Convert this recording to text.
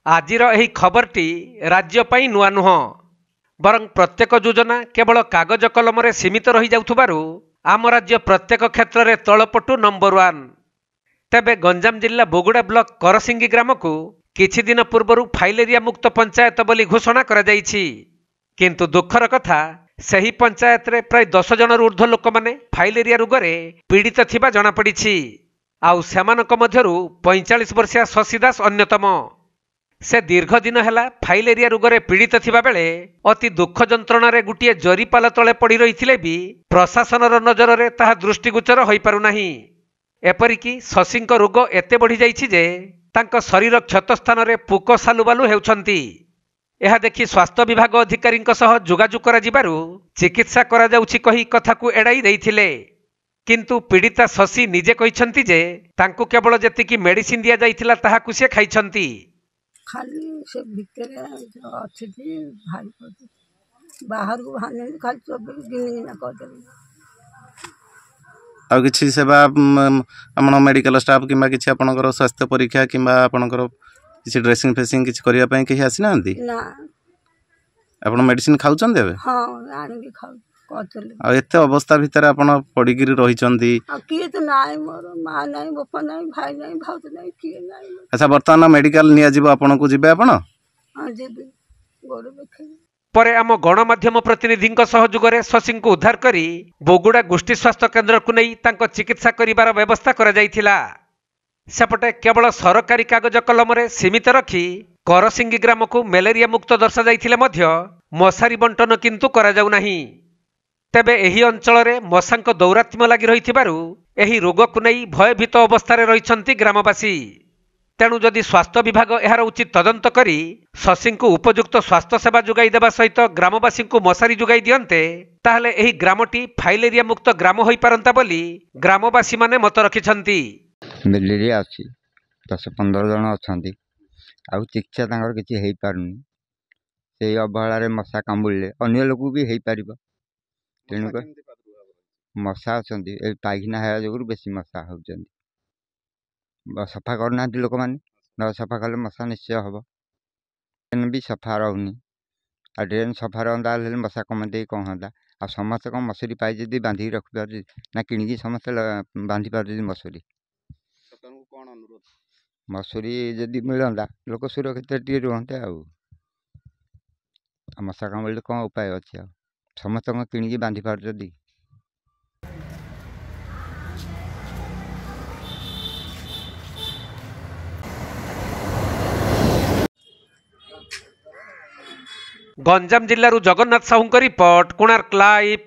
आजिर एही खबरटी राज्य पई नुआ नुह बरं प्रत्येक योजना केवल कागज कलम रे सीमित रही जाउथबारु आम राज्य प्रत्येक क्षेत्र में तलपटु नंबर 1। तेबे गंजाम जिला बोगुड़ा ब्लॉक करसिंगी ग्राम को किछि दिन पूर्व फाइलेरिया मुक्त पंचायत बोली घोषणा करा जाइछि। किंतु दुखर कथा सही पंचायत रे प्राय 10 जन ऊर्ध्व लोक माने फाइलेरिया रोग रे पीड़ित थिबा जणा पड़िछि। आउ सेमानक मध्यरु 45 वर्षीय शशि दास अन्यतम। से दीर्घ दिन है फाइलेरिया रोग रे पीड़ित थिबा बेले अति दुख जंत्रणा रे गुटिए जरीपाल तले पड़ी रही भी प्रशासन नजर रे ताहा दृष्टिगोचर होई पारु नाही। एपरिकी शशींक रोग एते बढ़ी जाइछि जे तांको शरीर क्षत स्थान रे पुक सालुबालु हेउछंती। यह देखि स्वास्थ्य विभाग अधिकारी जोगाजोग करा जिबारु चिकित्सा करा जाउछि कही कथा को एड़ाई देइथिले। किंतु पीड़िता शशी निजे कहिसंती जे तांको केवल जेतिकी मेडिसिन दिया जाइथिला ताहाकु से खाइछंती। खाली से भीतर अच्छी भारी बाहर को भाने खाली 24 दिन ना कर आ किछि सेवा हमन मेडिकल स्टाफ किबा किछि आपनकर स्वास्थ्य परीक्षा किबा आपनकर किछि ड्रेसिंग फेसिंग किछि करिया पई केही आसी नांती ना आपन मेडिसिन खाउछन देबे। हां आनी के खाउ कहतले आ एते अवस्था भीतर आपन पडिगिरी रहिचंती। आ किए तो नाय मोर मां नाय बापा नाय भाई नाय भाउत नाय किए नाय। अच्छा वर्तमान मेडिकल निया जीव आपन को जिबे आपन हां जेबे गोरे देखे परे आम गणमाध्यम प्रतिनिधि सहयोग में शशी को उद्धार करी बोगुड़ा गोष्ठी स्वास्थ्य केन्द्र को नहीं तांको चिकित्सा करिबार व्यवस्था करा जाइथिला। सेपटे केवल सरकारी कागज कलम रे सीमित रखी करसिंगी ग्राम को मलेरिया मुक्त दर्शा जाइथिले मध्य मशारी बंटन किंतु करा जाउ नाही। तेबे एही अंचल रे मशांक दौरात्म्य लागि रहिथिबारु एही रोग को नहीं भयभीत अवस्था रहिछंती ग्रामवासी। तेणु जदि स्वास्थ्य विभाग यार उचित तदंत करी शशी को उपयुक्त स्वास्थ्य सेवा जोगाई देवा सहित ग्रामवासी को मशारी जोगाई दियंते ताहले एही ग्रामटी फाइलेरिया मुक्त ग्राम होई पारंता बोली ग्रामवासी माने मत रखिछंती। मलेरिया अछि 10-15 जन अछंती आ चिकित्सा तांगर किछि हेई पारुनी। से अबहला रे मशा कामुले अन्य लोक भी हेई पारिबो। तेणु मशा अछंती ए पाइखना है जोगुर बेसी मशा होउछंती। सफा करना लोक मैंने न सफा कले मशा निश्चय हम। ड्रेन भी सफा रहुनी आ ड्रेन सफा रहा मशा कमते कौन हाँ आ समस्त कौन मशुरी पाई जदि बांधिक रखी पार ना कि समस्त बांधि पार मशुरी मशुरी जदि मिलता लोक सुरक्षित टे रुहते आ मशा कामुड़े कौन उपाय अच्छे समस्त कि बांधि पार जदि गंजाम जिल्लारू जगन्नाथ साहू रिपोर्ट कोणार्क लाइव।